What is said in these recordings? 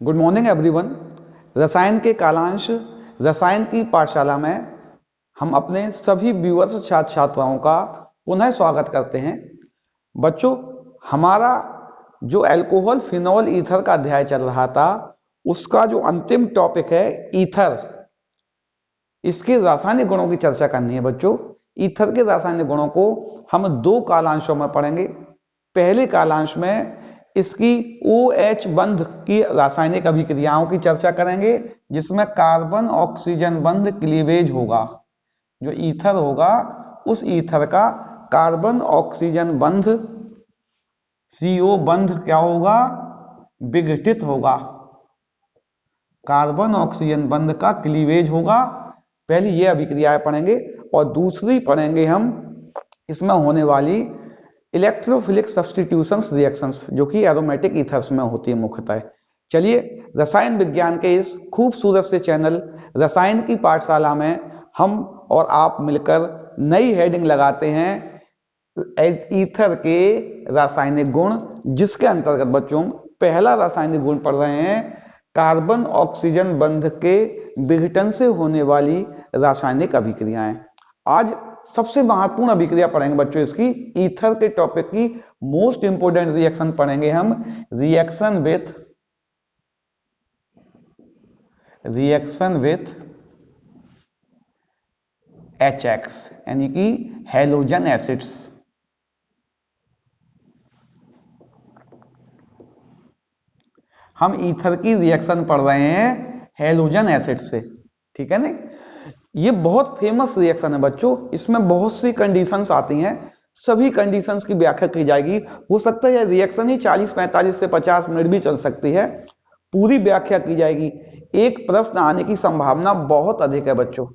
Good morning everyone. रसायन के कालांश रसायन की पाठशाला में हम अपने सभी व्यूअर्स छात्र छात्राओं का पुनः स्वागत करते हैं। बच्चों, हमारा जो अल्कोहल फिनॉल ईथर का अध्याय चल रहा था, उसका जो अंतिम टॉपिक है ईथर, इसके रासायनिक गुणों की चर्चा करनी है। बच्चों, ईथर के रासायनिक गुणों को हम दो कालांशों में पढ़ेंगे। पहले कालांश में इसकी OH बंध की रासायनिक अभिक्रियाओं की चर्चा करेंगे, जिसमें कार्बन ऑक्सीजन बंध क्लीवेज होगा। जो ईथर होगा उस ईथर का कार्बन ऑक्सीजन बंध CO बंध क्या होगा? विघटित होगा। कार्बन ऑक्सीजन बंध का क्लीवेज होगा। पहली ये अभिक्रियाएं पढ़ेंगे और दूसरी पढ़ेंगे हम इसमें होने वाली इलेक्ट्रोफिलिक सब्स्टिट्यूशंस रिएक्शंस, जो कि एरोमेटिक ईथर्स में होती है मुख्यतः। चलिए, रसायन विज्ञान के इस खूबसूरत से चैनल रसायन की पाठशाला में हम और आप मिलकर नई हेडिंग लगाते हैं, ईथर के रासायनिक गुण, जिसके अंतर्गत बच्चों पहला रासायनिक गुण पढ़ रहे हैं कार्बन ऑक्सीजन बंध के विघटन से होने वाली रासायनिक अभिक्रियाएं। आज सबसे महत्वपूर्ण अभिक्रिया पढ़ेंगे बच्चों इसकी, ईथर के टॉपिक की मोस्ट इंपोर्टेंट रिएक्शन पढ़ेंगे हम, रिएक्शन विथ HX, यानी कि हैलोजन एसिड्स। हम ईथर की रिएक्शन पढ़ रहे हैं हैलोजन एसिड से, ठीक है ना। ये बहुत फेमस रिएक्शन है बच्चों। इसमें बहुत सी कंडीशंस आती हैं, सभी कंडीशंस की व्याख्या की जाएगी। हो सकता है यह रिएक्शन ही 40-45 से 50 मिनट भी चल सकती है, पूरी व्याख्या की जाएगी। एक प्रश्न आने की संभावना बहुत अधिक है बच्चों।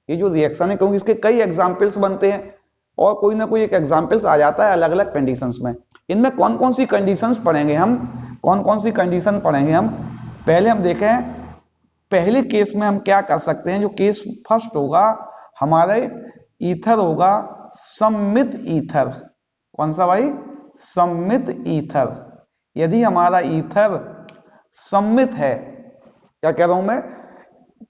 ये जो रिएक्शन है, क्योंकि इसके कई एग्जाम्पल्स बनते हैं और कोई ना कोई एक एग्जाम्पल्स आ जाता है अलग अलग कंडीशंस में। इनमें कौन कौन सी कंडीशंस पढ़ेंगे हम, कौन कौन सी कंडीशन पढ़ेंगे हम, पहले हम देखें। पहले केस में हम क्या कर सकते हैं, जो केस फर्स्ट होगा हमारे ईथर होगा सममित ईथर। कौन सा भाई? सममित ईथर। यदि हमारा ईथर सममित है, क्या कह रहा हूं मैं,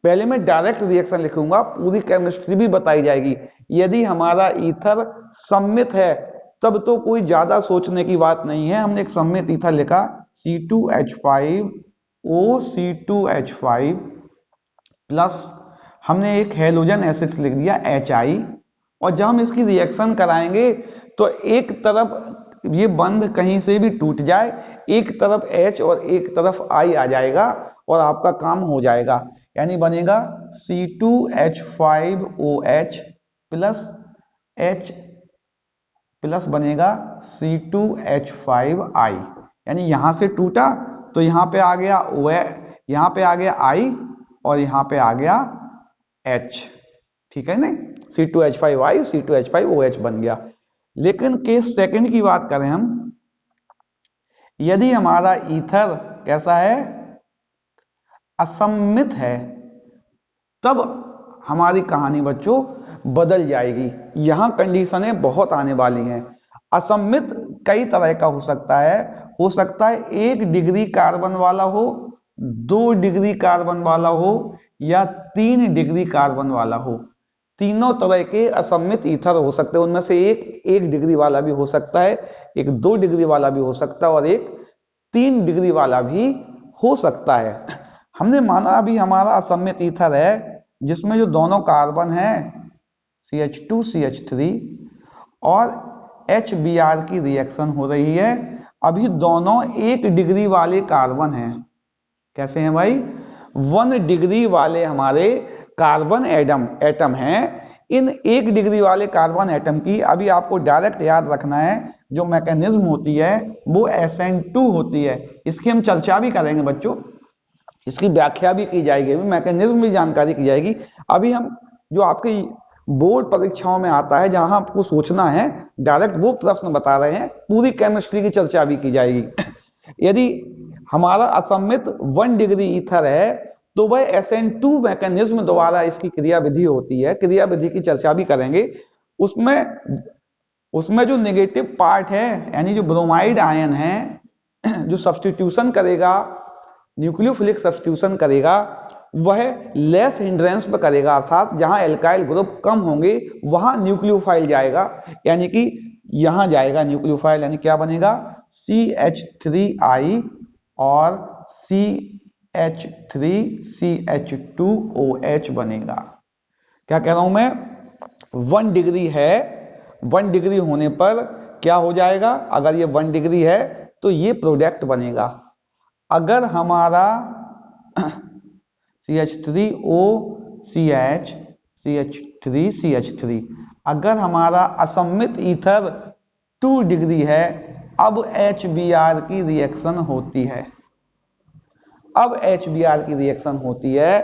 पहले मैं डायरेक्ट रिएक्शन लिखूंगा, पूरी केमिस्ट्री भी बताई जाएगी। यदि हमारा ईथर सममित है तब तो कोई ज्यादा सोचने की बात नहीं है। हमने एक सममित ईथर लिखा C2H5OC2H5 प्लस हमने एक हैलोजन एसिड्स लिख दिया HI, और जब हम इसकी रिएक्शन कराएंगे तो एक तरफ ये बंध कहीं से भी टूट जाए, एक तरफ H और एक तरफ I आ जाएगा और आपका काम हो जाएगा। यानी बनेगा C2H5OH प्लस H प्लस बनेगा C2H5I। यानी यहां से टूटा तो यहां पे आ गया OH, यहां पे आ गया I और यहां पे आ गया H, ठीक है ना। C2H5I C2H5OH बन गया। लेकिन केस सेकंड की बात करें हम, यदि हमारा ईथर कैसा है, असममित है, तब हमारी कहानी बच्चों बदल जाएगी। यहां कंडीशनें बहुत आने वाली हैं। असममित कई तरह का हो सकता है 1 डिग्री कार्बन वाला हो, 2 डिग्री कार्बन वाला हो, या 3 डिग्री कार्बन वाला हो। तीनों तरह के असममित ईथर हो सकते हैं। उनमें से एक डिग्री वाला भी हो सकता है, एक 2 डिग्री वाला भी हो सकता है, और एक 3 डिग्री वाला भी हो सकता है। हमने माना अभी हमारा असममित ईथर है, जिसमें जो दोनों कार्बन है CH2 CH3 और HBr की रिएक्शन हो रही है। अभी दोनों 1 डिग्री वाले कार्बन हैं। कैसे हैं भाई? 1 डिग्री वाले हमारे कार्बन एटम हैं। इन 1 डिग्री वाले कार्बन एटम की अभी आपको डायरेक्ट याद रखना है, जो मैकेनिज्म होती है वो SN2 होती है। इसकी हम चर्चा भी करेंगे बच्चों, इसकी व्याख्या भी की जाएगी, मैकेनिज्म भी जानकारी की जाएगी। अभी हम जो आपकी बोर्ड परीक्षाओं में आता है, जहां आपको सोचना है, डायरेक्ट वो प्रश्न बता रहे हैं, पूरी केमिस्ट्री की चर्चा भी की जाएगी। यदि हमारा असममित 1 डिग्री ईथर है तो वह SN2 मैकेनिज्म द्वारा इसकी क्रियाविधि होती है, क्रियाविधि की चर्चा भी करेंगे। उसमें जो नेगेटिव पार्ट है, यानी जो ब्रोमाइड आयन है, जो सब्स्टिट्यूशन करेगा न्यूक्लियोफिलिक सब्स्टिट्यूशन करेगा वह लेस हिंड्रेंस पे करेगा, अर्थात जहां एल्काइल ग्रुप कम होंगे वहां न्यूक्लियोफाइल जाएगा, यानी कि यहां जाएगा न्यूक्लियोफाइल, यानी क्या बनेगा CH3I और CH3CH2OH बनेगा। क्या कह रहा हूं मैं, 1 डिग्री है, 1 डिग्री होने पर क्या हो जाएगा, अगर ये 1 डिग्री है तो ये प्रोडक्ट बनेगा। अगर हमारा CH3OCH CH3CH3 अगर हमारा असम्मित ईथर 2 डिग्री है, अब HBr की रिएक्शन होती है, अब HBr की रिएक्शन होती है।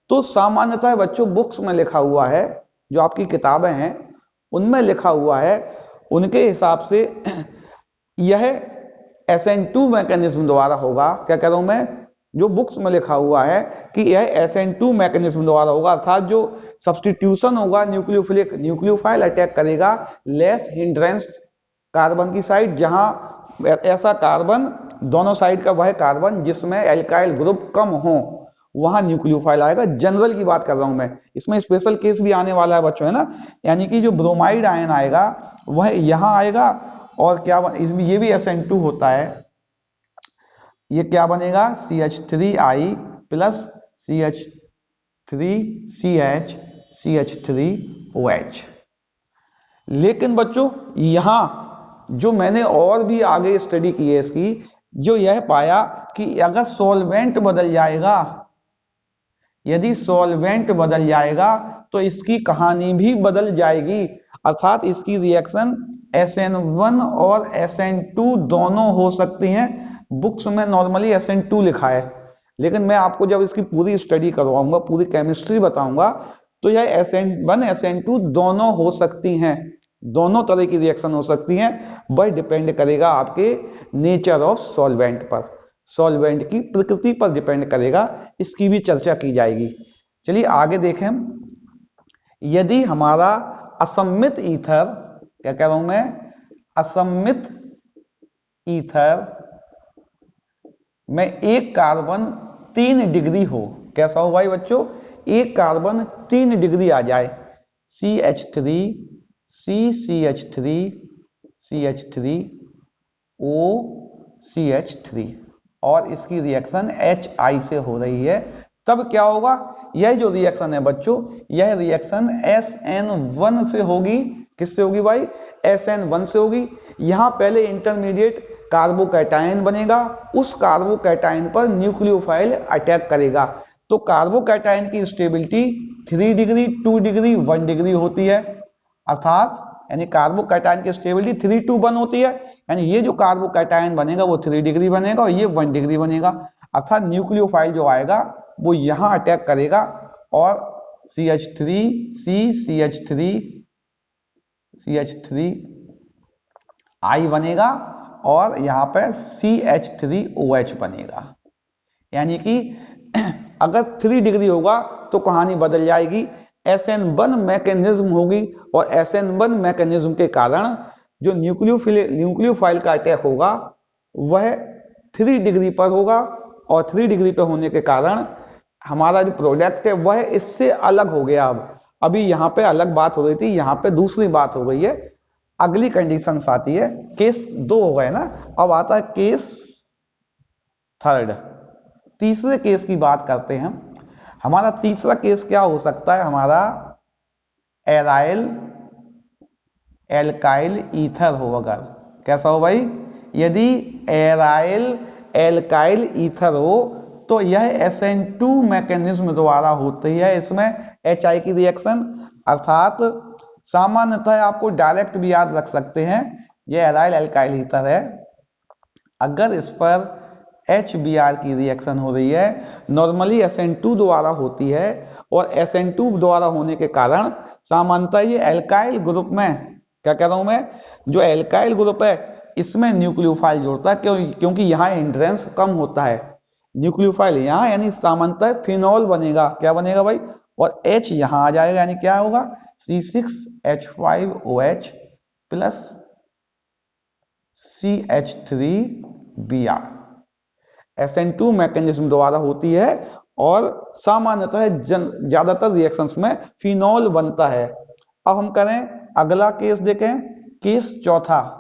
तो सामान्यतः बच्चों बुक्स में लिखा हुआ है, जो आपकी किताबें हैं उनमें लिखा हुआ है, उनके हिसाब से यह SN2 मैकेनिज्म द्वारा होगा। क्या कह रहा हूं मैं, जो बुक्स में लिखा हुआ है कि यह SN2 मैकेनिज्म द्वारा होगा, अर्थात जो सब्स्टिट्यूशन होगा न्यूक्लियोफिलिक, न्यूक्लियोफाइल अटैक करेगा लेस हिंड्रेंस कार्बन की साइड, जहां ऐसा कार्बन दोनों साइड का वह कार्बन जिसमें एल्काइल ग्रुप कम हो वहां न्यूक्लियोफाइल आएगा। जनरल की बात कर रहा हूं मैं, इसमें स्पेशल केस भी आने वाला है बच्चों, है ना, यानी कि जो ब्रोमाइड आयन आएगा वह यहां आएगा और क्या इसमें ये भी SN2 होता है, ये क्या बनेगा CH3I प्लस CH3CH CH3OH। लेकिन बच्चों यहां जो मैंने और भी आगे स्टडी की है इसकी, जो यह पाया कि अगर सॉल्वेंट बदल जाएगा, यदि सॉल्वेंट बदल जाएगा तो इसकी कहानी भी बदल जाएगी, अर्थात इसकी रिएक्शन SN1 और SN2 दोनों हो सकती हैं। बुक्स में नॉर्मली SN2 लिखा है, लेकिन मैं आपको जब इसकी पूरी स्टडी करवाऊंगा, पूरी केमिस्ट्री बताऊंगा, तो यह SN1 SN2 दोनों हो सकती हैं, दोनों तरह की रिएक्शन हो सकती हैं। वह डिपेंड करेगा आपके नेचर ऑफ सॉल्वेंट पर, सॉल्वेंट की प्रकृति पर डिपेंड करेगा, इसकी भी चर्चा की जाएगी। चलिए आगे देखें। यदि हमारा असम्मित ईथर, क्या कह रहा हूं मैं, असम्मित ईथर में एक कार्बन 3 डिग्री हो, कैसा हो भाई बच्चों, एक कार्बन 3 डिग्री आ जाए, CH3 CCH3 CH3 OCH3 और इसकी रिएक्शन HI से हो रही है, तब क्या होगा, यह जो रिएक्शन है बच्चों, यह रिएक्शन SN1 से होगी। किससे होगी भाई, SN1 से होगी। यहां पहले इंटरमीडिएट कार्बोकैटायन बनेगा, उस कार्बोकैटायन पर न्यूक्लियोफाइल अटैक करेगा, तो कार्बोकैटायन की स्टेबिलिटी 3 डिग्री 2 डिग्री 1 डिग्री होती है, अर्थात यानी कार्बोकैटायन की स्टेबिलिटी 3 to 1 होती है, यानी ये जो कार्बोकैटायन बनेगा वो 3 डिग्री बनेगा और ये 1 डिग्री बनेगा, अर्थात न्यूक्लियोफाइल जो आएगा वो यहां अटैक करेगा और CH3I बनेगा और यहां पे CH3OH बनेगा। यानी कि अगर 3 डिग्री होगा तो कहानी बदल जाएगी, SN1 मैकेनिज्म होगी और SN1 मैकेनिज्म के कारण जो न्यूक्लियोफाइल का अटैक होगा वह 3 डिग्री पर होगा और 3 डिग्री पर होने के कारण हमारा जो प्रोडक्ट है वह इससे अलग हो गया। अब अभी यहां पे अलग बात हो रही थी, यहां पे दूसरी बात हो गई है। अगली कंडीशंस आती है, केस 2 हो गए ना, अब आता है केस 3। तीसरे केस की बात करते हैं। हमारा तीसरा केस क्या हो सकता है, हमारा एराइल एल्काइल ईथर हो। अगर कैसा हो भाई, यदि एराइल एल्काइल ईथर हो तो यह SN2 मैकेनिज्म द्वारा होती है, इसमें HI की रिएक्शन, अर्थात सामान्यतः आपको डायरेक्ट भी याद रख सकते हैं, यह एराइल एल्काइल ईथर है। अगर इस पर HBr की रिएक्शन हो रही है, नॉर्मली SN2 द्वारा होती है और SN2 द्वारा होने के कारण सामान्यतः ये एल्काइल ग्रुप में, क्या कह रहा हूं मैं, जो एल्काइल ग्रुप है इसमें न्यूक्लियोफाइल जोड़ता है, क्योंकि यहाँ हिंड्रेंस कम होता है, न्यूक्लियोफाइल यहाँ, यानी सामान्यतः फिनॉल बनेगा। क्या बनेगा भाई, और H यहाँ आ जाएगा, यानी क्या होगा C6H5OH plus CH3Br। SN2 mechanism द्वारा होती है और सामान्यतः ज्यादातर रिएक्शंस में फिनॉल बनता है। अब हम करें अगला केस, देखें केस चौथा।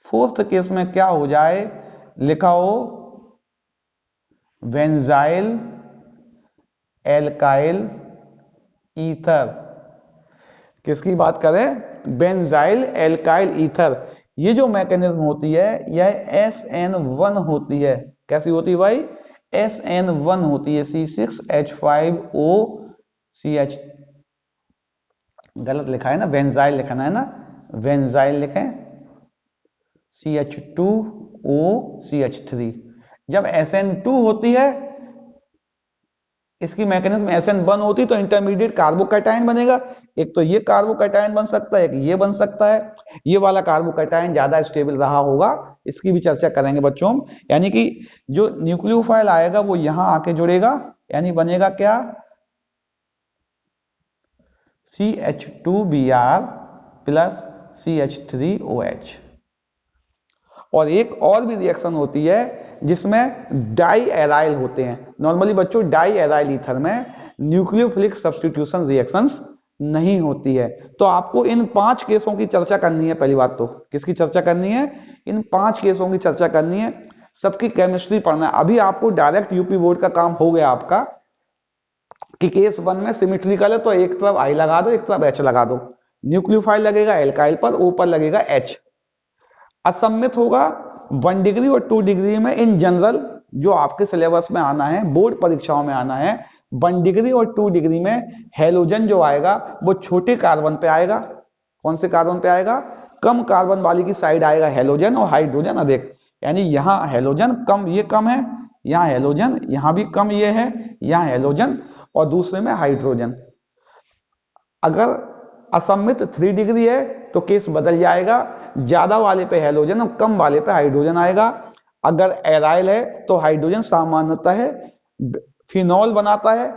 फोर्थ केस में क्या हो जाए, लिखा हो बेंजाइल एल्काइल ईथर। किसकी बात करें, बेंजाइल एल्काइल ईथर। ये जो मैकेनिज्म होती है यह SN1 होती है। कैसी होती है भाई, SN1 होती है। C6H5O CH, गलत लिखा है ना, बेंजाइल लिखना है ना, बेंजाइल लिखें, CH2O CH3। जब SN2 होती है, इसकी मैकेनिज्म SN1 होती तो इंटरमीडिएट कार्बोकैटायन बनेगा। एक तो ये कार्बोकैटायन बन सकता है, एक ये बन सकता है। ये वाला कार्बोकैटायन ज्यादा स्टेबल रहा होगा, इसकी भी चर्चा करेंगे बच्चों। यानी कि जो न्यूक्लियोफाइल आएगा वो यहां आके जुड़ेगा, यानी बनेगा क्या, CH2Br प्लस CH3OH। और एक और भी रिएक्शन होती है जिसमें डाई एराइल होते हैं। नॉर्मली बच्चों डाई एराइल ईथर में न्यूक्लियोफिलिक सब्स्टिट्यूशन रिएक्शंस नहीं होती है। तो आपको इन 5 केसों की चर्चा करनी है। पहली बात तो किसकी चर्चा करनी है, इन 5 केसों की चर्चा करनी है। सबकी केमिस्ट्री पढ़ना है। अभी आपको डायरेक्ट यूपी बोर्ड का काम हो गया आपका कि केस 1 में सिमेट्रिकल है तो एक तरफ I लगा दो, एक तरफ H लगा दो। न्यूक्लियोफाइल लगेगा एल्काइल पर, ऊपर लगेगा H। असम्मित होगा 1 डिग्री और 2 डिग्री में। इन जनरल जो आपके सिलेबस में आना है, बोर्ड परीक्षाओं में आना है, 1 डिग्री और 2 डिग्री में हेलोजन जो आएगा वो छोटे कार्बन पे आएगा। कौन से कार्बन पे आएगा, कम कार्बन वाली की साइड आएगा हेलोजन और हाइड्रोजन अधिक। यानी यहां हेलोजन कम, ये कम है, यहां हेलोजन, यहां भी कम ये है, यहां हेलोजन और दूसरे में हाइड्रोजन। अगर असम्मित 3 डिग्री है तो केस बदल जाएगा, ज्यादा वाले पे हेलोजन और कम वाले पे हाइड्रोजन आएगा। अगर एराइल है तो हाइड्रोजन सामान्यतः है फिनॉल बनाता है,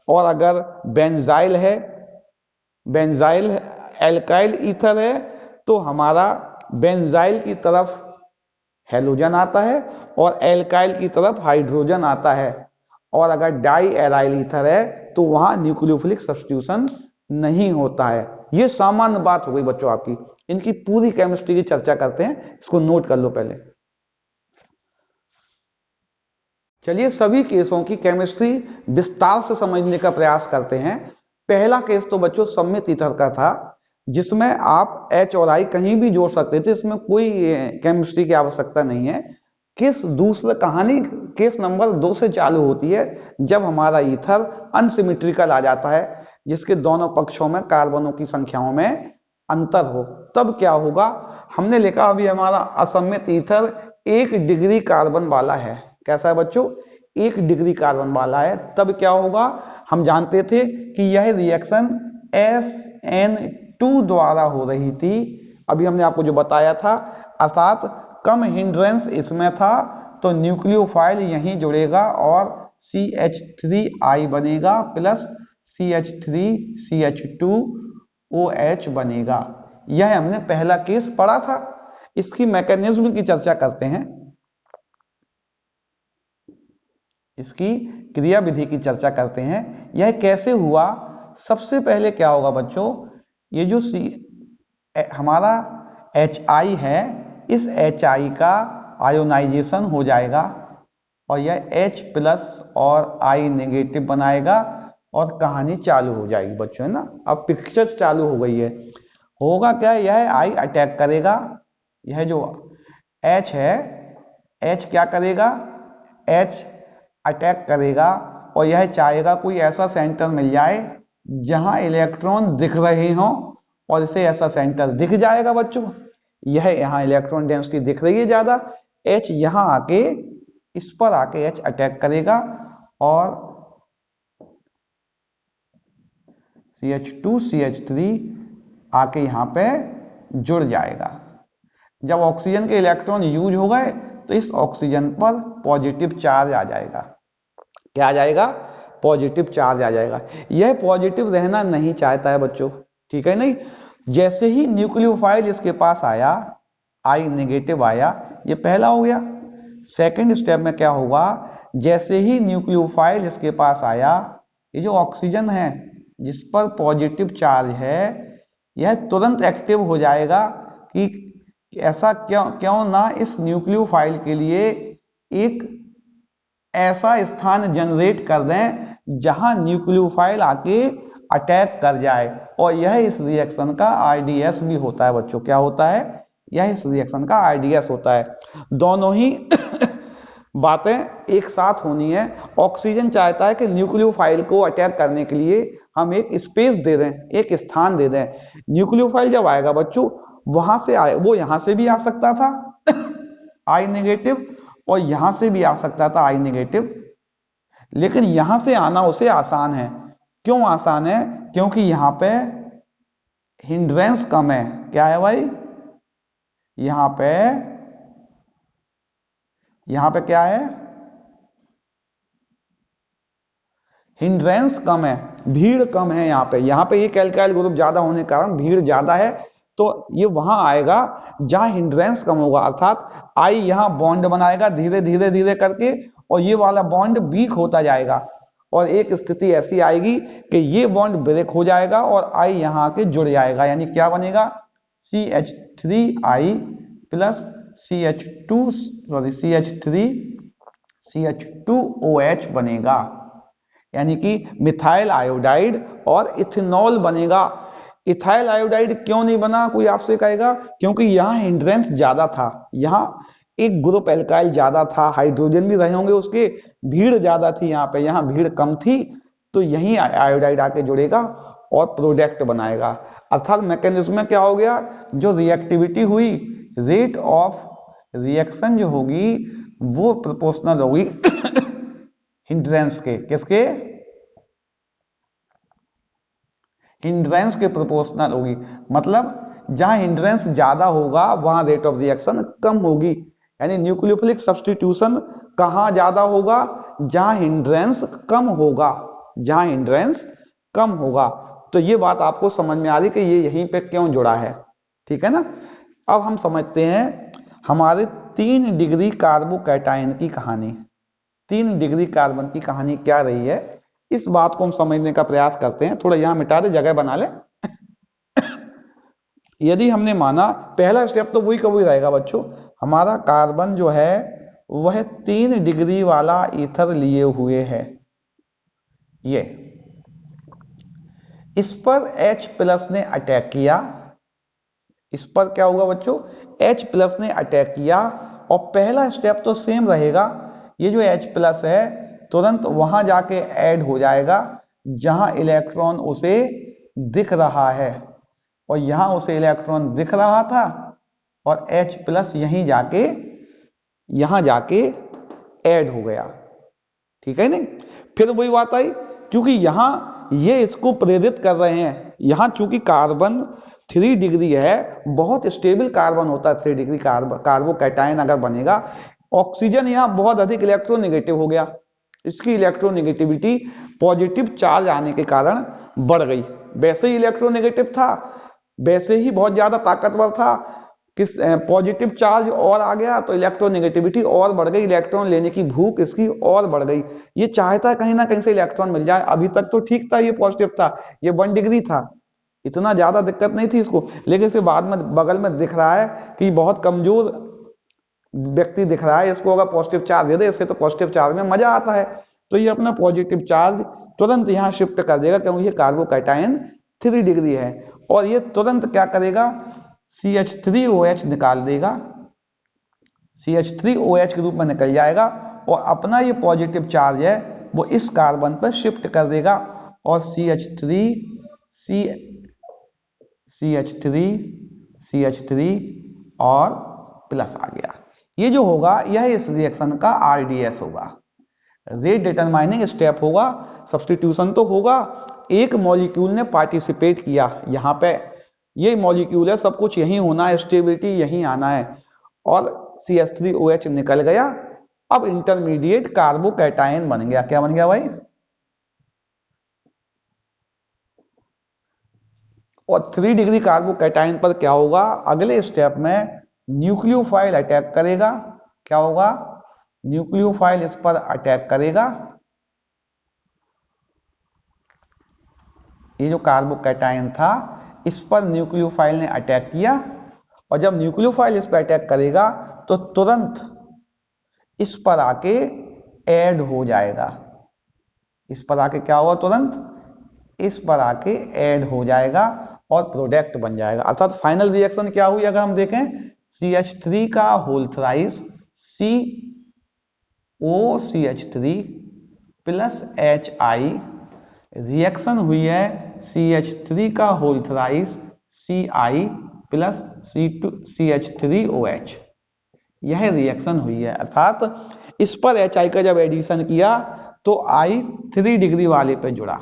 और अगर बेंजाइल है, बेंजाइल एल्काइल ईथर है तो हमारा बेंजाइल की तरफ हेलोजन आता है और एल्काइल की तरफ हाइड्रोजन आता है। और अगर डाई एराइल ईथर है तो वहां न्यूक्लियोफिलिक सब्स्टिट्यूशन नहीं होता है। ये सामान्य बात हो गई बच्चों आपकी। इनकी पूरी केमिस्ट्री की चर्चा करते हैं, इसको नोट कर लो पहले। चलिए सभी केसों की केमिस्ट्री विस्तार से समझने का प्रयास करते हैं। पहला केस तो बच्चों सम्मित ईथर का था, जिसमें आप H और I कहीं भी जोड़ सकते थे, इसमें कोई केमिस्ट्री की आवश्यकता नहीं है। केस दूसरा, कहानी केस नंबर 2 से चालू होती है, जब हमारा ईथर अनसिमेट्रिकल आ जाता है, जिसके दोनों पक्षों में कार्बनों की संख्याओं में अंतर हो। तब क्या होगा, हमने लिखा अभी हमारा असम्मित ईथर 1 डिग्री कार्बन वाला है। कैसा है बच्चों, 1 डिग्री कार्बन वाला है। तब क्या होगा, हम जानते थे कि यह रिएक्शन SN2 द्वारा हो रही थी। अभी हमने आपको जो बताया था, अर्थात कम हिंड्रेंस इसमें था तो न्यूक्लियोफाइल यहीं जुड़ेगा और CH3I बनेगा प्लस CH3CH2OH बनेगा। यह हमने पहला केस पढ़ा था। इसकी मैकेनिज्म की चर्चा करते हैं, इसकी क्रिया विधि की चर्चा करते हैं। यह कैसे हुआ। सबसे पहले क्या होगा बच्चों, ये जो हमारा HI है, इस HI का आयोनाइजेशन हो जाएगा और यह H प्लस और I नेगेटिव बनाएगा और कहानी चालू हो जाएगी बच्चों, है ना। अब पिक्चर चालू हो गई है। होगा क्या, यह I अटैक करेगा, यह जो H है, H क्या करेगा, H अटैक करेगा और यह चाहेगा कोई ऐसा सेंटर मिल जाए जहां इलेक्ट्रॉन दिख रहे हो, और इसे ऐसा सेंटर दिख जाएगा बच्चों। यह यहां इलेक्ट्रॉन डेंसिटी दिख रही है ज्यादा, H यहां आके, इस पर आके H अटैक करेगा और CH2 CH3 आके यहां पे जुड़ जाएगा। जब ऑक्सीजन के इलेक्ट्रॉन यूज हो गए तो इस ऑक्सीजन पर पॉजिटिव चार्ज आ जाएगा। क्या आ जाएगा, पॉजिटिव चार्ज आ जाएगा। यह पॉजिटिव रहना नहीं चाहता है बच्चों, ठीक है नहीं। जैसे ही न्यूक्लियोफाइल इसके पास आया, I नेगेटिव आया, ये पहला हो गया। सेकंड स्टेप में क्या होगा, जैसे ही न्यूक्लियोफाइल इसके पास आया, ये जो ऑक्सीजन है जिस पर पॉजिटिव चार्ज है, यह तुरंत एक्टिव हो जाएगा कि ऐसा क्यों क्यों ना इस न्यूक्लियोफाइल के लिए एक ऐसा स्थान जनरेट कर दें जहां न्यूक्लियोफाइल आके अटैक कर जाए। और यह इस रिएक्शन का आरडीएस भी होता है बच्चों। क्या होता है? यह इस रिएक्शन का आरडीएस होता है। दोनों ही बातें एक साथ होनी है। ऑक्सीजन चाहता है कि न्यूक्लियोफाइल को अटैक करने के लिए हम एक स्पेस दे दें, एक स्थान दे दें। न्यूक्लियोफाइल जब आएगा बच्चों, वहां से आए, वो यहां से भी आ सकता था आई नेगेटिव, और यहां से भी आ सकता था आई नेगेटिव, लेकिन यहां से आना उसे आसान है। क्यों आसान है? क्योंकि यहां पे हिंड्रेंस कम है। क्या है भाई? यहां पे क्या है? हिंड्रेंस कम है, भीड़ कम है। यहां पे एक एल्काइल ग्रुप ज्यादा होने के कारण भीड़ ज्यादा है, तो ये वहां आएगा जहां हिंड्रेंस कम होगा, अर्थात आई यहां बॉन्ड बनाएगा धीरे धीरे धीरे करके, और ये वाला बॉन्ड वीक होता जाएगा, और एक स्थिति ऐसी आएगी कि ये बॉन्ड ब्रेक हो जाएगा और आई यहां के जुड़ जाएगा। यानी क्या बनेगा? CH3I प्लस CH2OH बनेगा। यानी कि मिथाइल आयोडाइड और इथेनॉल बनेगा। इथाइल आयोडाइड क्यों नहीं बना, कोई आपसे कहेगा? क्योंकि यहां हिंड्रेंस ज्यादा था, यहां एक ग्रुप एल्काइल ज्यादा था, हाइड्रोजन भी रहे होंगे उसके, भीड़ ज्यादा थी यहां भीड़ कम थी, तो यही आयोडाइड आके जुड़ेगा और प्रोडक्ट बनाएगा। अर्थात मैकेनिज्म में क्या हो गया, जो रिएक्टिविटी हुई, रेट ऑफ रिएक्शन जो होगी वो प्रोपोर्शनल होगी हिंड्रेंस के, किसके? हिंड्रेंस के प्रोपोर्शनल होगी। मतलब जहां हिंड्रेंस ज्यादा होगा वहां रेट ऑफ रिएक्शन कम होगी। यानी न्यूक्लियोफिलिक सब्स्टिट्यूशन कहां ज्यादा होगा? जहां हिंड्रेंस कम होगा, जहां हिंड्रेंस कम होगा। तो ये बात आपको समझ में आ रही कि ये यहीं पे क्यों जुड़ा है, ठीक है ना। अब हम समझते हैं हमारे 3 डिग्री कार्बोकैटायन की कहानी। 3 डिग्री कार्बन की कहानी क्या रही है, इस बात को हम समझने का प्रयास करते हैं। थोड़ा यहां मिटा दे, जगह बना ले। यदि हमने माना, पहला स्टेप तो वही का वही रहेगा बच्चों, हमारा कार्बन जो है वह 3 डिग्री वाला ईथर लिए हुए है, ये इस पर H प्लस ने अटैक किया। इस पर क्या होगा बच्चों? H प्लस ने अटैक किया, और पहला स्टेप तो सेम रहेगा। ये जो H प्लस है तुरंत वहां जाके ऐड हो जाएगा जहां इलेक्ट्रॉन उसे दिख रहा है, और यहां उसे इलेक्ट्रॉन दिख रहा था, और H प्लस यहां जाके ऐड हो गया, ठीक है नहीं। फिर वही बात आई, क्योंकि यहां ये इसको प्रेरित कर रहे हैं। यहां चूंकि कार्बन 3 डिग्री है, बहुत स्टेबल कार्बन होता है 3 डिग्री कार्बोकैटायन अगर बनेगा। ऑक्सीजन यहां बहुत अधिक इलेक्ट्रोनेगेटिव हो गया, इसकी इलेक्ट्रोनेगेटिविटी पॉजिटिव चार्ज आने के कारण बढ़ गई। वैसे ही इलेक्ट्रोनेगेटिव था, वैसे ही बहुत ज्यादा ताकतवर था, किस पॉजिटिव चार्ज और आ गया तो इलेक्ट्रोनेगेटिविटी और बढ़ गई, इलेक्ट्रॉन लेने की भूख इसकी और बढ़ गई। ये चाहता है कहीं ना कहीं से इलेक्ट्रॉन मिल जाए। अभी तक तो ठीक था, ये पॉजिटिव था, ये 1 डिग्री था, इतना ज्यादा दिक्कत नहीं थी इसको, लेकिन इसे बाद में बगल में दिख रहा है कि बहुत कमजोर व्यक्ति दिख रहा है, इसको अगर पॉजिटिव चार्ज दे दे, इससे तो पॉजिटिव चार्ज में मजा आता है, तो ये अपना पॉजिटिव चार्ज तुरंत यहां शिफ्ट कर देगा, क्योंकि ये कार्बोकैटायन 3 डिग्री है। और ये तुरंत क्या करेगा, CH3OH निकाल देगा, CH3OH के रूप में निकल जाएगा, और अपना ये पॉजिटिव चार्ज है वो इस कार्बन पर शिफ्ट कर देगा, और CH3 और प्लस आ गया। ये जो होगा यह इस रिएक्शन का RDS होगा, रेट डिटरमाइनिंग स्टेप होगा। सब्स्टिट्यूशन तो होगा, एक मॉलिक्यूल ने पार्टिसिपेट किया, यहां पे ये मॉलिक्यूल है, सब कुछ यही होना है, स्टेबिलिटी यही आना है, और CH3OH निकल गया। अब इंटरमीडिएट कार्बोकैटायन बन गया। क्या बन गया भाई? और 3 डिग्री कार्बोकैटायन पर क्या होगा, अगले स्टेप में न्यूक्लियोफाइल अटैक करेगा। क्या होगा? न्यूक्लियोफाइल इस पर अटैक करेगा, ये जो कार्बोकैटायन था इस पर न्यूक्लियोफाइल ने अटैक किया, और जब न्यूक्लियोफाइल इस पर अटैक करेगा तो तुरंत इस पर आके ऐड हो जाएगा। इस पर आके क्या होगा, तुरंत इस पर आके ऐड हो जाएगा और प्रोडक्ट बन जाएगा। अर्थात फाइनल रिएक्शन क्या हुई अगर हम देखें, CH3 का whole thrice COCH3 plus HI, reaction हुई है CH3 का whole thrice Ci plus CH3OH, यह रिएक्शन हुई है। अर्थात इस पर HI का जब एडिशन किया तो I 3 डिग्री वाले पे जुड़ा,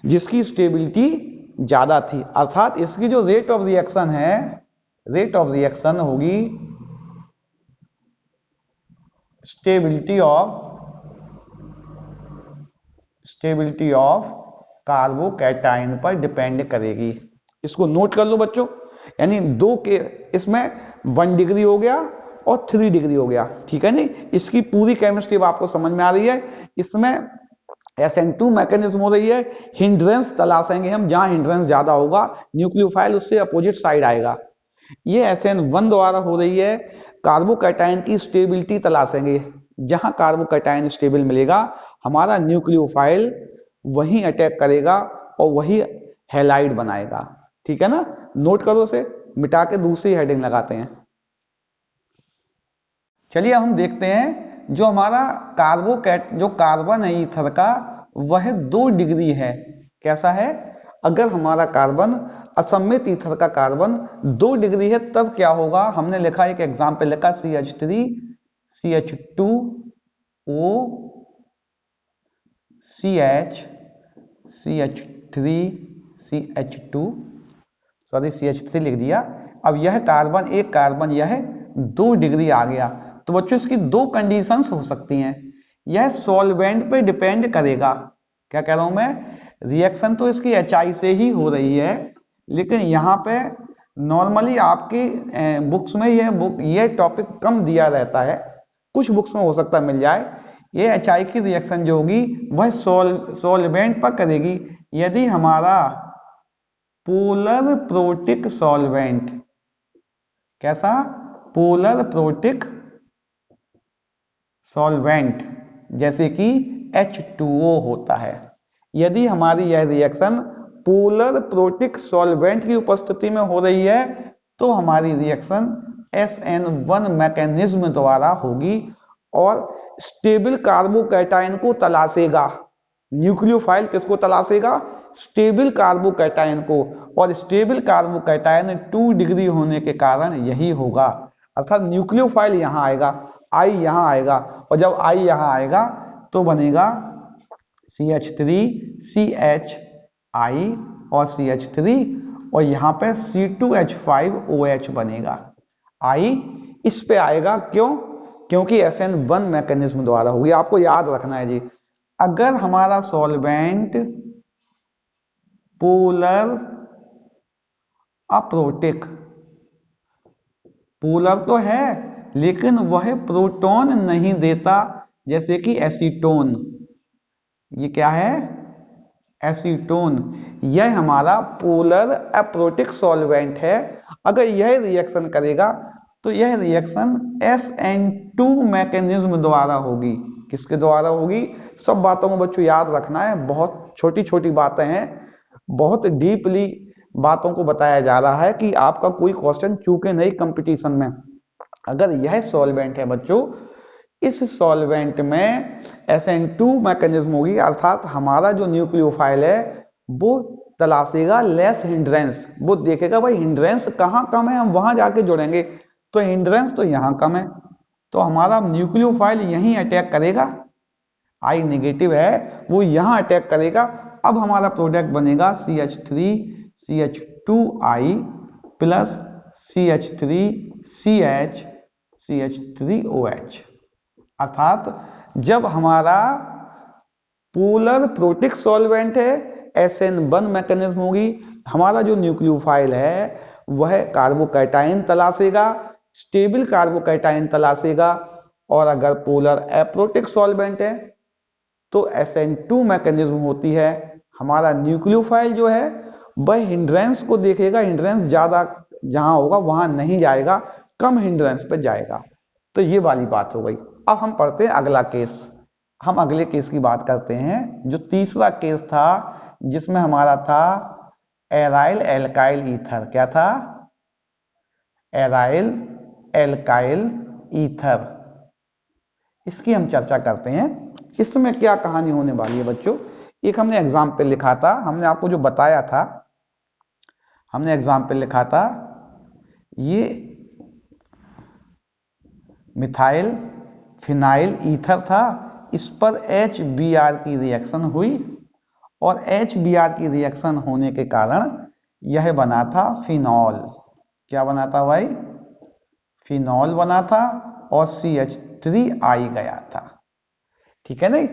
जिसकी स्टेबिलिटी ज्यादा थी। अर्थात इसकी जो रेट ऑफ रिएक्शन है, रेट ऑफ रिएक्शन होगी स्टेबिलिटी ऑफ कार्बोकैटायन पर डिपेंड करेगी। इसको नोट कर लो बच्चों, यानी दो के इसमें 1 डिग्री हो गया और 3 डिग्री हो गया, ठीक है नहीं। इसकी पूरी केमिस्ट्री आपको समझ में आ रही है। इसमें SN2 मैकेनिज्म हो रही है, हिंड्रेंस तलाशेंगे हम, जहां हिंड्रेंस ज्यादा होगा न्यूक्लियोफाइल उससे अपोजिट साइड आएगा। ये SN1 द्वारा हो रही है, कार्बोकैटायन की स्टेबिलिटी तलाशेंगे, जहां कार्बोकैटायन स्टेबल मिलेगा हमारा न्यूक्लियोफाइल वहीं अटैक करेगा और वही हैलाइड बनाएगा, ठीक है ना। नोट करो, से मिटा के दूसरी हेडिंग लगाते हैं। चलिए हम देखते हैं जो हमारा जो कार्बन है ईथर का, वह 2 डिग्री है। कैसा है, अगर हमारा कार्बन असममित ईथर का कार्बन 2 डिग्री है तब क्या होगा। हमने लिखा, एक एग्जाम्पल लिखा, CH3 CH2O CH CH3 CH2 sorry CH3 लिख दिया। अब यह कार्बन, एक कार्बन यह 2 डिग्री आ गया, तो बच्चों इसकी 2 कंडीशंस हो सकती हैं। यह सॉल्वेंट पे डिपेंड करेगा। क्या कह रहा हूं मैं, रिएक्शन तो इसकी HI से ही हो रही है, लेकिन यहाँ पे नॉर्मली आपकी बुक्स में यह टॉपिक कम दिया रहता है, कुछ बुक्स में हो सकता है मिल जाए। ये HI की रिएक्शन जो होगी वह सॉल्वेंट पर करेगी यदि हमारा पोलर प्रोटिक सॉल्वेंट, कैसा, पोलर प्रोटिक सॉल्वेंट जैसे कि H2O होता है। यदि हमारी यह रिएक्शन पोलर प्रोटिक सॉल्वेंट की उपस्थिति में हो रही है तो हमारी रिएक्शन SN1 मैकेनिज्म द्वारा होगी और स्टेबल कार्बोकैटायन को तलाशेगा। न्यूक्लियोफाइल किसको तलाशेगा, स्टेबल कार्बोकैटायन को, और स्टेबल कार्बोकैटायन 2 डिग्री होने के कारण यही होगा। अर्थात न्यूक्लियोफाइल यहां आएगा, I यहां आएगा, और जब I यहां आएगा तो बनेगा CH3 CHI और CH3, और यहां पे C2H5OH बनेगा। I इस पे आएगा, क्यों, क्योंकि SN1 मैकेनिज्म द्वारा होगी। आपको याद रखना है जी, अगर हमारा सॉल्वेंट पोलर अप्रोटिक, पोलर तो है लेकिन वह प्रोटॉन नहीं देता, जैसे कि एसीटोन, ये क्या है, एसीटोन, यह हमारा पोलर अप्रोटिक सॉल्वेंट है। अगर यह रिएक्शन करेगा तो यह रिएक्शन SN2 मैकेनिज्म द्वारा होगी। किसके द्वारा होगी, सब बातों को बच्चों याद रखना है, बहुत छोटी छोटी बातें हैं, बहुत डीपली बातों को बताया जा रहा है कि आपका कोई क्वेश्चन चूके नहीं कंपटीशन में। अगर यह सॉल्वेंट है बच्चों, इस सॉल्वेंट में SN2 मैकेनिज्म होगी, अर्थात हमारा जो न्यूक्लियोफाइल है वो तलाशेगा लेस हिंड्रेंस, वो देखेगा भाई हिंड्रेंस कहाँ कम है, हम वहां जाके जुड़ेंगे, तो हिंड्रेंस तो यहाँ कम है, तो हमारा न्यूक्लियोफाइल यहीं अटैक करेगा। I नेगेटिव है, वो यहां अटैक करेगा। अब हमारा प्रोडक्ट बनेगा CH3 CH2I plus CH3 CH CH3OH। अर्थात जब हमारा पोलर प्रोटिक सॉल्वेंट है SN1 मैकेनिज्म होगी, हमारा जो न्यूक्लियोफाइल है वह कार्बोकैटायन तलाशेगा, स्टेबल कार्बोकैटायन तलाशेगा, और अगर पोलर एप्रोटिक सॉल्वेंट है तो SN2 मैकेनिज्म होती है। हमारा न्यूक्लियोफाइल जो है वह हिंड्रेंस को देखेगा, हिंड्रेंस ज्यादा जहां होगा वहां नहीं जाएगा, कम हिंड्रेंस पे जाएगा। तो ये वाली बात हो गई। अब हम पढ़ते हैं अगला केस। हम अगले केस की बात करते हैं, जो तीसरा केस था जिसमें हमारा था एराइल एल्काइल ईथर। क्या था? Aryl alkyl ether. इसकी हम चर्चा करते हैं। इसमें क्या कहानी होने वाली है बच्चों? एक हमने एग्जाम्पल लिखा था, हमने आपको जो बताया था, हमने एग्जाम्पल लिखा था, ये मिथाइल फिनाइल ईथर था, इस पर HBr की रिएक्शन हुई, और HBr की रिएक्शन होने के कारण यह बना था फिनॉल। क्या बना था भाई? फिनॉल बना था, और CH3 आई गया था। ठीक है नहीं?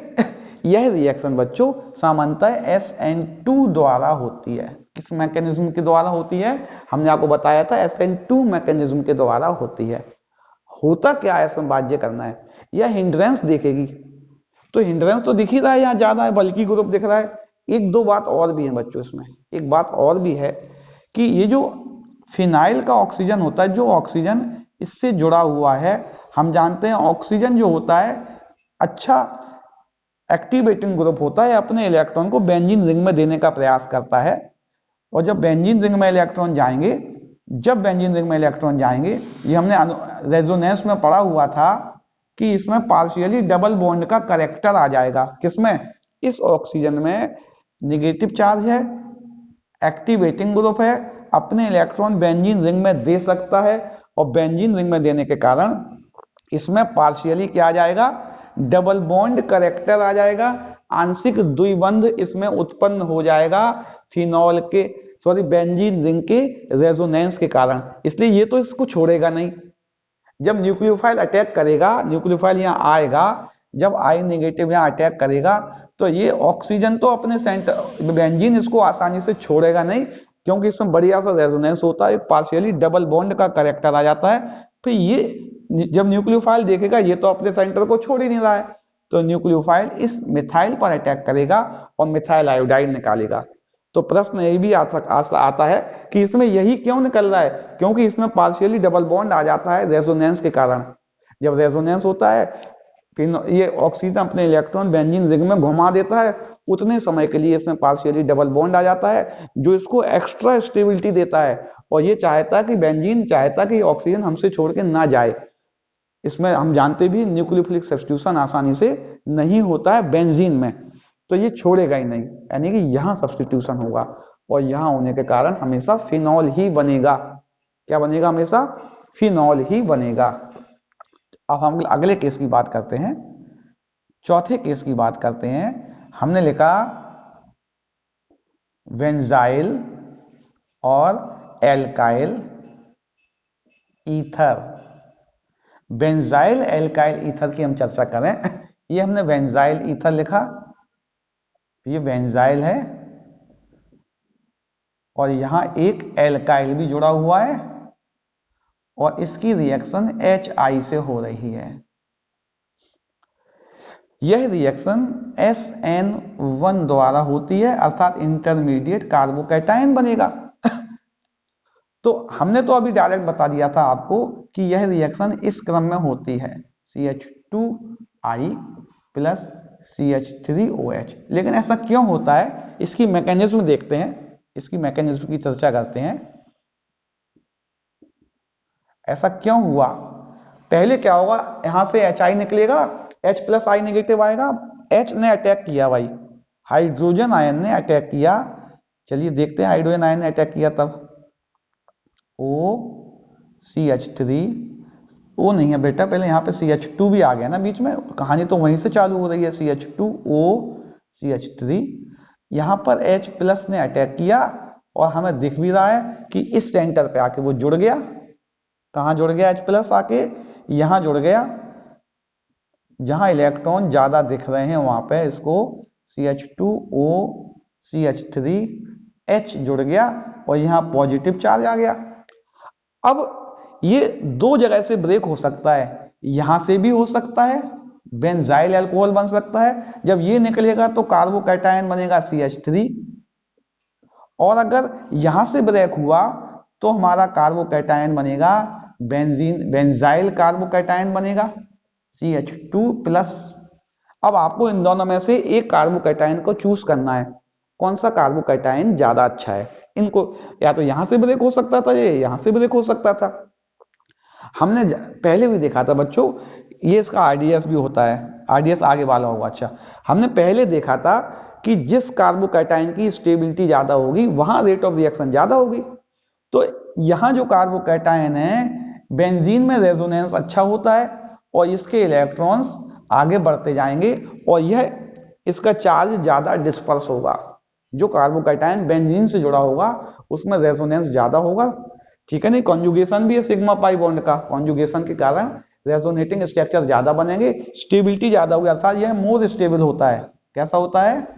यह रिएक्शन बच्चों सामान्यतः SN2 द्वारा होती है। किस मैकेनिज्म के द्वारा होती है? हमने आपको बताया था SN2 मैकेनिज्म के द्वारा होती है। होता क्या है, इसमें बात करना है, यह हिंड्रेंस देखेगी। तो हिंड्रेंस तो दिख ही रहा है, यहाँ ज्यादा है, बल्कि ग्रुप दिख रहा है। एक दो बात और भी है बच्चों इसमें, एक बात और भी है कि ये जो फिनाइल का ऑक्सीजन होता है, जो ऑक्सीजन इससे जुड़ा हुआ है, हम जानते हैं ऑक्सीजन जो होता है अच्छा एक्टिवेटिंग ग्रुप होता है, अपने इलेक्ट्रॉन को बेंजीन रिंग में देने का प्रयास करता है। और जब बेंजीन रिंग में इलेक्ट्रॉन जाएंगे, जब बेंजीन रिंग में इलेक्ट्रॉन जाएंगे, ये हमने रेजोनेंस में पढ़ा हुआ था कि इसमें पार्शियली डबल बॉन्ड का करेक्टर आ जाएगा। किसमें? इस ऑक्सीजन में निगेटिव चार्ज है, एक्टिवेटिंग ग्रुप है, अपने इलेक्ट्रॉन बेंजीन रिंग में दे सकता है, और बेंजीन रिंग में देने के कारण इसमें पार्शियली क्या आ जाएगा? डबल बॉन्ड करेक्टर आ जाएगा, आंशिक द्विबंध इसमें उत्पन्न हो जाएगा फिनॉल के बेंजीन रिंग के रेजोनेंस के कारण। इसलिए ये तो इसको छोड़ेगा नहीं। जब न्यूक्लियोफाइल अटैक करेगा, न्यूक्लियोफाइल यहाँ आएगा, जब आई नेगेटिव यहाँ अटैक करेगा, तो ये ऑक्सीजन तो अपने सेंटर बेंजीन इसको आसानी से छोड़ेगा नहीं, क्योंकि इसमें बढ़िया सा रेजोनेंस होता है, पार्शियली डबल बॉन्ड का करेक्टर आ जाता है। तो ये जब न्यूक्लियोफाइल देखेगा, ये तो अपने सेंटर को छोड़ ही नहीं रहा है, तो न्यूक्लियोफाइल इस मिथाइल पर अटैक करेगा और मिथाइल आयोडाइड निकालेगा। तो प्रश्न ये भी आता है कि इसमें यही क्यों निकल रहा है? क्योंकि इसमें पार्शियली डबल बॉन्ड आ जाता है रेजोनेंस के कारण। जब रेजोनेंस होता है, फिर ये ऑक्सीजन अपने इलेक्ट्रॉन बेंजीन रिंग में घुमा देता है, उतने समय के लिए इसमें पार्शियली डबल बॉन्ड आ जाता है, जो इसको एक्स्ट्रा स्टेबिलिटी देता है, और ये चाहता है कि बेंजीन चाहता है कि ऑक्सीजन हमसे छोड़ के ना जाए। इसमें हम जानते भी न्यूक्लियोफिलिक सब्स्टिट्यूशन आसानी से नहीं होता है बेंजीन में, तो ये छोड़ेगा ही नहीं, यानी कि यहां सब्स्टिट्यूशन होगा, और यहां होने के कारण हमेशा फिनॉल ही बनेगा। क्या बनेगा? हमेशा फिनॉल ही बनेगा। अब हम अगले केस की बात करते हैं, चौथे केस की बात करते हैं। हमने लिखा बेंजाइल और alkyl ether. Benzyl alkyl ether की हम चर्चा करें। ये हमने बेंजाइल ईथर लिखा, ये बेंजाइल है, और यहां एक एल्काइल भी जुड़ा हुआ है, और इसकी रिएक्शन HI से हो रही है। यह रिएक्शन SN1 द्वारा होती है, अर्थात इंटरमीडिएट कार्बोकैटायन बनेगा। तो हमने तो अभी डायरेक्ट बता दिया था आपको कि यह रिएक्शन इस क्रम में होती है, CH2I प्लस CH3OH। लेकिन ऐसा क्यों होता है, इसकी मैकेनिज्म देखते हैं, इसकी मैकेनिज्म की चर्चा करते हैं। ऐसा क्यों हुआ? पहले क्या होगा, यहां से HI निकलेगा, H प्लस I नेगेटिव आएगा, H ने अटैक किया भाई, हाइड्रोजन आयन ने अटैक किया। चलिए देखते हैं हाइड्रोजन आयन ने अटैक किया तब, OCH3, O नहीं है बेटा, पहले यहाँ पे CH2 भी आ गया ना बीच में, कहानी तो वहीं से चालू हो रही है, CH2O CH3। यहाँ पर H प्लस ने अटैक किया, और हमें दिख भी रहा है कि इस सेंटर पे आके वो जुड़ गया। कहाँ जुड़ गया? H प्लस आके यहाँ जुड़ गया, जहां इलेक्ट्रॉन ज्यादा दिख रहे हैं वहां पे इसको CH2O CH3H जुड़ गया, और यहाँ पॉजिटिव चार्ज आ गया। अब ये दो जगह से ब्रेक हो सकता है, यहां से भी हो सकता है, बेंजाइल अल्कोहल बन सकता है। जब ये निकलेगा तो कार्बोकैटायन बनेगा CH3, और अगर यहां से ब्रेक हुआ तो हमारा कार्बोकैटायन बनेगा बेंजाइल कार्बोकैटायन बनेगा CH2+। अब आपको इन दोनों में से एक कार्बोकैटायन को चूज करना है, कौन सा कार्बोकैटायन ज्यादा अच्छा है। इनको या तो यहां से ब्रेक हो सकता था, ये यहां से ब्रेक हो सकता था। हमने पहले भी देखा था बच्चों, ये इसका RDS भी होता है, RDS आगे वाला होगा। अच्छा, हमने पहले देखा था कि जिस कार्बोकैटायन की स्टेबिलिटी ज्यादा होगी वहां रेट ऑफ रिएक्शन ज्यादा होगी। तो यहां जो कार्बोकैटायन है, बेंजीन में रेजोनेंस अच्छा होता है और इसके इलेक्ट्रॉन्स आगे बढ़ते जाएंगे और यह इसका चार्ज ज्यादा डिस्पर्स होगा। जो कार्बोकैटायन बेंजीन से जुड़ा होगा उसमें रेजोनेंस ज्यादा होगा। ठीक है, नहीं, कॉन्जुगेशन भी है सिग्मा पाई बॉन्ड का, कॉन्जुगेशन के कारण रेजोनेटिंग स्ट्रक्चर ज्यादा बनेंगे, स्टेबिलिटी ज्यादा होगी, अर्थात यह मोर स्टेबल होता है। कैसा होता है?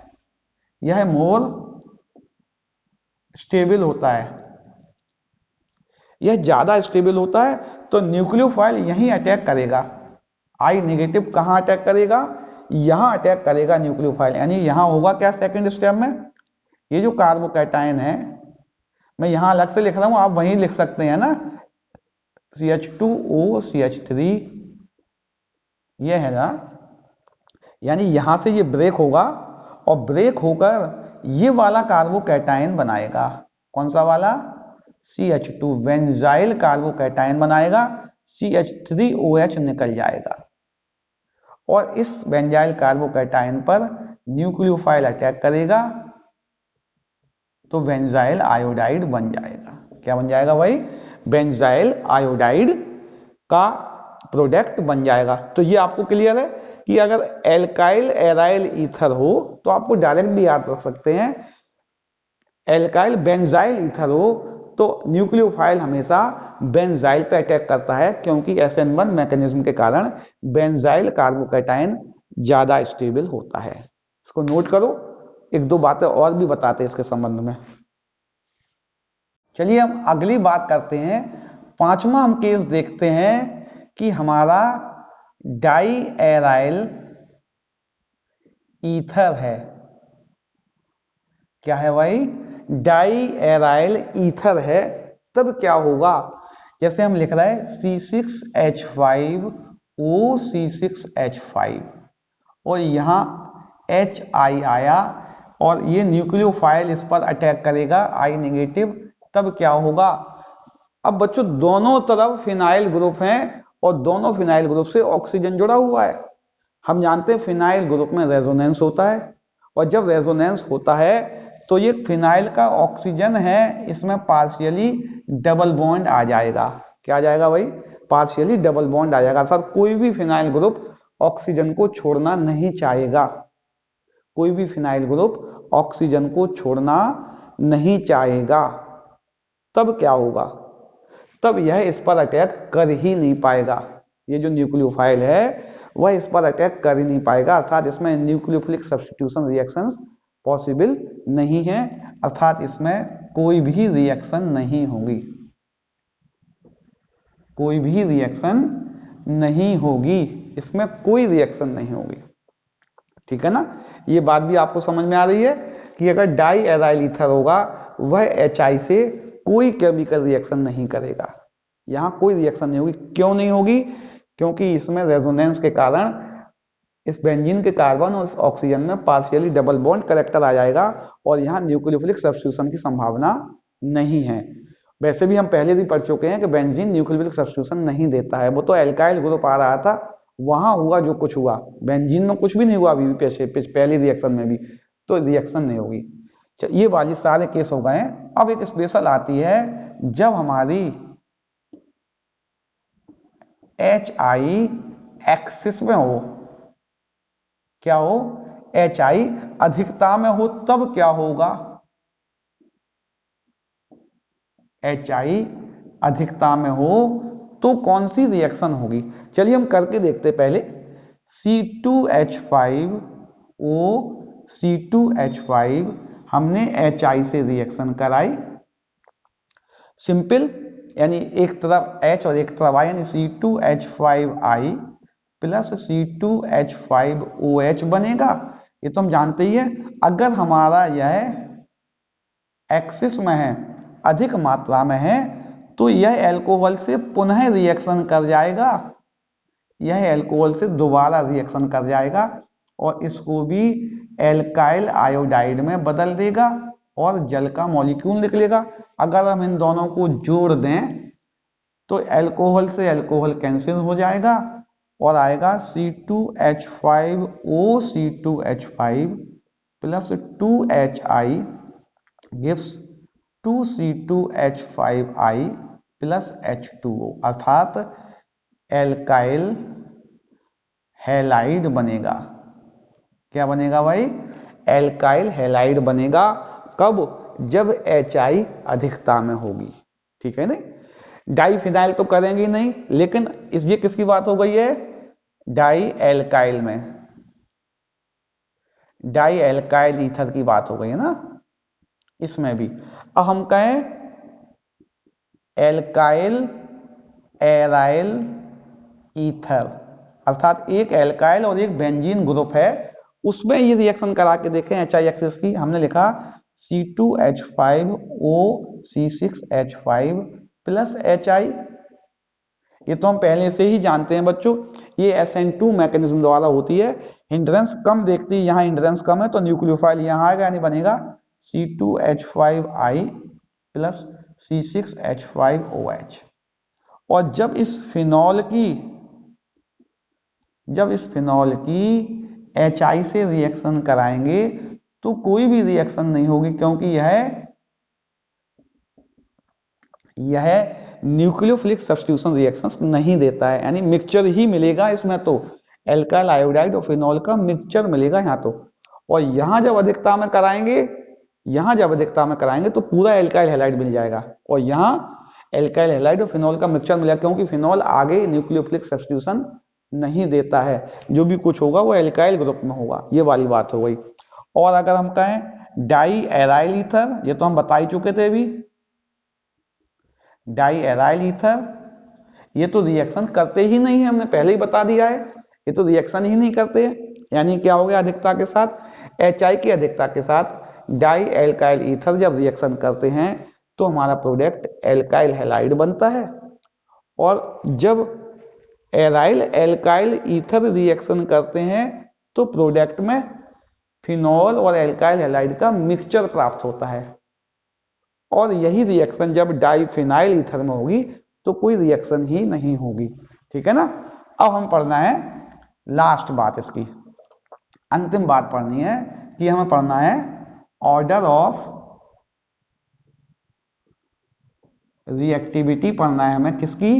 यह मोर स्टेबल होता है, यह ज्यादा स्टेबल होता है। तो न्यूक्लियोफाइल यहीं अटैक करेगा, I नेगेटिव कहां अटैक करेगा? यहां अटैक करेगा न्यूक्लियोफाइल, यानी यहां होगा क्या सेकंड स्टेप में? ये जो कार्बोकैटायन है, मैं यहां अलग से लिख रहा हूं, आप वहीं लिख सकते हैं ना, CH2O CH3, ये है ना, यानी यहां से ये ब्रेक होगा और ब्रेक होकर ये वाला कार्बोकैटायन बनाएगा। कौन सा वाला? CH2 बेंजाइल कार्बोकैटायन बनाएगा, CH3OH निकल जाएगा और इस बेंजाइल कार्बोकैटायन पर न्यूक्लियोफाइल अटैक करेगा तो बेंजाइल आयोडाइड बन जाएगा। क्या बन जाएगा भाई? बेंजाइल आयोडाइड का प्रोडक्ट बन जाएगा। तो ये आपको क्लियर है कि अगर एल्काइल एराइल ईथर हो तो आपको डायरेक्ट भी याद रख सकते हैं, एल्काइल बेंजाइल ईथर हो तो न्यूक्लियोफाइल हमेशा बेंजाइल पे अटैक करता है, क्योंकि SN1 मैकेनिज्म के कारण बेंजाइल कार्बोकैटायन ज्यादा स्टेबल होता है। इसको नोट करो, एक दो बातें और भी बताते हैं इसके संबंध में। चलिए हम अगली बात करते हैं, पांचवा हम केस देखते हैं कि हमारा डाई एराइल ईथर है। क्या है भाई? डाई एराइल ईथर है। तब क्या होगा? जैसे हम लिख रहे हैं C6H5O C6H5 और यहां HI आया और ये न्यूक्लियोफाइल इस पर अटैक करेगा, I नेगेटिव। तब क्या होगा? अब बच्चों दोनों तरफ फिनाइल ग्रुप हैं और दोनों फिनाइल ग्रुप से ऑक्सीजन जुड़ा हुआ है। हम जानते हैं फिनाइल ग्रुप में रेजोनेंस होता है और जब रेजोनेंस होता है तो ये फिनाइल का ऑक्सीजन है, इसमें पार्शियली डबल बॉन्ड आ जाएगा। क्या आ जाएगा भाई? पार्शियली डबल बॉन्ड आ जाएगा। अर्थात कोई भी फिनाइल ग्रुप ऑक्सीजन को छोड़ना नहीं चाहेगा, कोई भी फिनाइल ग्रुप ऑक्सीजन को छोड़ना नहीं चाहेगा। तब क्या होगा? तब यह इस पर अटैक कर ही नहीं पाएगा। ये जो न्यूक्लियोफाइल है वह इस पर अटैक कर ही नहीं पाएगा, अर्थात इसमें न्यूक्लियोफिलिक सब्स्टिट्यूशन रिएक्शंस पॉसिबल नहीं है, अर्थात इसमें कोई भी रिएक्शन नहीं होगी, कोई भी रिएक्शन नहीं होगी, इसमें कोई रिएक्शन नहीं होगी। ठीक है ना? ये बात भी आपको समझ में आ रही है कि अगर डाई एराइल ईथर होगा वह HI से कोई केमिकल रिएक्शन नहीं करेगा, यहां कोई रिएक्शन नहीं होगी। क्यों नहीं होगी? क्योंकि इसमें रेजोनेंस के कारण इस बेंजीन के कार्बन और इस ऑक्सीजन में पार्शियली डबल बॉन्ड कैरेक्टर आ जाएगा और यहां न्यूक्लियोफिलिक सब्स्टिट्यूशन की संभावना नहीं है। वैसे भी हम पहले भी पढ़ चुके हैं कि बेंजीन न्यूक्लियोफिलिक सब्स्टिट्यूशन नहीं देता है, वो तो एल्काइल ग्रुप आ रहा था, वहां हुआ जो कुछ हुआ, बेंजीन में कुछ भी नहीं हुआ अभी भी, पहली रिएक्शन में भी, तो रिएक्शन नहीं होगी। ये वाली सारे केस हो गए। अब एक स्पेशल आती है जब हमारी HI एक्सिस में हो। क्या हो? HI अधिकता में हो तब क्या होगा? HI अधिकता में हो तो कौन सी रिएक्शन होगी? चलिए हम करके देखते पहले। C2H5O C2H5 हमने HI से रिएक्शन कराई, सिंपल यानी एक तरफ H और एक तरफ I, यानी C2H5I प्लस C2H5OH बनेगा। ये तो हम जानते ही है। अगर हमारा यह एक्सिस में है, अधिक मात्रा में है, तो यह अल्कोहल से पुनः रिएक्शन कर जाएगा, यह अल्कोहल से दोबारा रिएक्शन कर जाएगा और इसको भी एल्काइल आयोडाइड में बदल देगा और जल का मॉलिक्यूल निकलेगा। अगर हम इन दोनों को जोड़ दें तो अल्कोहल से अल्कोहल कैंसिल हो जाएगा और आएगा C2H5O C2H5 plus 2HI gives 2C2H5I plus H2O, अर्थात एल्काइल हैलाइड बनेगा। क्या बनेगा भाई? एल्काइल हैलाइड बनेगा। कब? जब HI अधिकता में होगी। ठीक है ना? डाईफिनाइल तो करेंगे नहीं, लेकिन ये किसकी बात हो गई है? डाई एल्काइल में, डाई एल्काइल ईथर की बात हो गई है ना, इसमें भी। अब हम कहें एल्काइल एराइल ईथर, अर्थात एक एल्काइल और एक बेंजीन ग्रुप है, उसमें ये रिएक्शन करा के देखें HI एक्सिस की। हमने लिखा C2H5O C6H5 प्लस HI। ये तो हम पहले से ही जानते हैं बच्चों, ये SN2 मैकेनिज्म द्वारा होती है। हिंड्रेंस कम देखती है, यहाँ हिंड्रेंस कम है तो न्यूक्लियोफाइल यहाँ आएगा, यानी बनेगा C2H5I प्लस C6H5OH। और जब इस फिनॉल की HI से रिएक्शन कराएंगे तो कोई भी रिएक्शन नहीं होगी, क्योंकि यह न्यूक्लियोफिलिक सब्स्टिट्यूशन रिएक्शंस नहीं देता है, यानी मिक्सचर ही मिलेगा इसमें। तो एल्काइल आयोडाइड और फिनॉल का मिक्सचर मिलेगा यहाँ तो। और यहाँ जब अधिकता में कराएंगे तो पूरा एल्काइल हैलाइड मिल जाएगा, और यहाँ एल्काइल हैलाइड और फिनॉल का मिक्सचर मिलेगा, क्योंकि फिनॉल आगे न्यूक्लियोफिलिक सब्स्टिट्यूशन नहीं देता है। जो भी कुछ होगा वो एल्काइल ग्रुप में होगा, ये वाली बात हो गई। और अगर हम कहें डाई एराइल ईथर, ये तो हम बता ही चुके थे अभी, डाई एराइल ईथर ये तो रिएक्शन करते ही नहीं है, हमने पहले ही बता दिया है, ये तो रिएक्शन ही नहीं करते। यानी क्या हो गया? अधिकता के साथ, HI की अधिकता के साथ डाई एल्काइल ईथर जब रिएक्शन करते हैं तो हमारा प्रोडक्ट एल्काइल हैलाइड बनता है। और जब एराइल एल्काइल ईथर रिएक्शन करते हैं तो प्रोडक्ट में फिनॉल और एल्काइल हैलाइड का मिक्सचर प्राप्त होता है। और यही रिएक्शन जब डाईफिनाइल ईथर में होगी तो कोई रिएक्शन ही नहीं होगी। ठीक है ना? अब हम पढ़ना है लास्ट बात, इसकी अंतिम बात पढ़नी है कि हमें पढ़ना है ऑर्डर ऑफ रिएक्टिविटी पढ़ना है हमें। किसकी?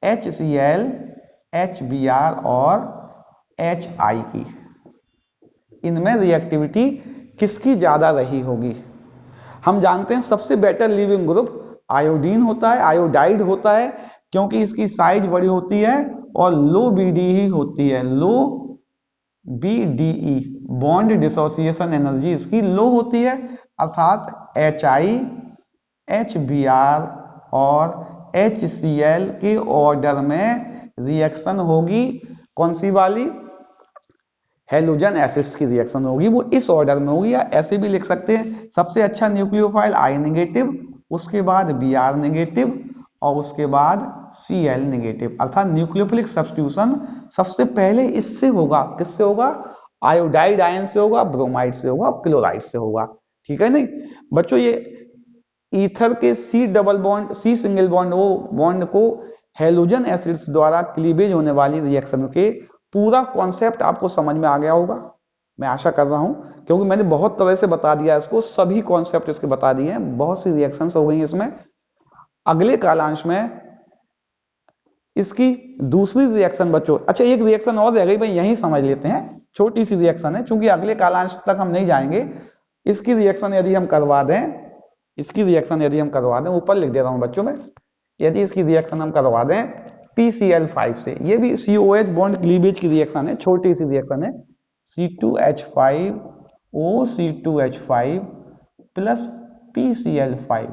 HCl, HBr और HI की। इनमें रिएक्टिविटी किसकी ज्यादा रही होगी? हम जानते हैं सबसे बेटर लिविंग ग्रुप आयोडीन होता है, आयोडाइड होता है, क्योंकि इसकी साइज बड़ी होती है और लो BDE होती है, लो BDE बॉन्ड डिसोसिएशन एनर्जी इसकी लो होती है। अर्थात HI, HBr और HCl के ऑर्डर में रिएक्शन होगी। कौन सी वाली? हेलोजन एसिड्स की रिएक्शन होगी, वो इस ऑर्डर में होगी, या ऐसे भी लिख सकते हैं सबसे अच्छा न्यूक्लियोफाइल I नेगेटिव, उसके बाद Br नेगेटिव और उसके बाद Cl नेगेटिव। अर्थात न्यूक्लियोफिलिक सब्स्टिट्यूशन सबसे पहले इससे होगा। किससे होगा? आयोडाइड आयन से होगा, ब्रोमाइड से होगा, क्लोराइड से होगा। ठीक है नहीं बच्चों? ये ईथर के C सिंगल बॉन्ड, वो बॉन्ड को हेलोजन एसिड्स द्वारा क्लीवेज होने वाली रिएक्शन के पूरा कॉन्सेप्ट आपको समझ में आ गया होगा, मैं आशा कर रहा हूं, क्योंकि मैंने बहुत तरह से बता दिया इसको, सभी कॉन्सेप्ट इसके बता दिए हैं, बहुत सी रिएक्शंस हो गई इसमें। अगले कालांश में इसकी दूसरी रिएक्शन बच्चों, अच्छा एक रिएक्शन और रह गई भाई, यही समझ लेते हैं, छोटी सी रिएक्शन है, क्योंकि अगले कालांश तक हम नहीं जाएंगे। इसकी रिएक्शन यदि हम करवा दें, ऊपर लिख दे रहा हूं बच्चों में, यदि इसकी रिएक्शन हम करवा दें PCl5 से, ये भी COH बॉन्ड क्लीवेज की रिएक्शन है, छोटी सी रिएक्शन है, C2H5O C2H5 प्लस PCl5।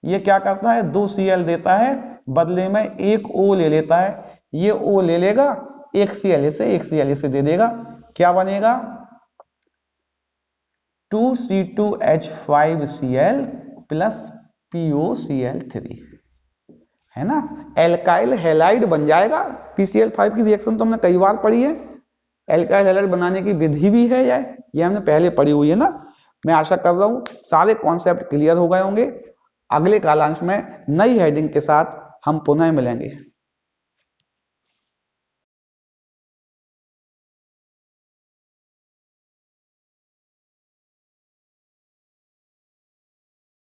ये क्या करता है? 2 Cl देता है बदले में एक O ले लेता है, ये O ले लेगा, एक Cl से एक Cl से दे देगा, क्या बनेगा 2C2H5Cl प्लस POCl3, है ना। एल्काइल हैलाइड बन जाएगा। PCl5 की रिएक्शन तो हमने कई बार पढ़ी है, एल्काइल हैलाइड बनाने की विधि भी है, ये हमने पहले पढ़ी हुई है ना। मैं आशा कर रहा हूं सारे कॉन्सेप्ट क्लियर हो गए होंगे। अगले कालांश में नई हेडिंग के साथ हम पुनः मिलेंगे।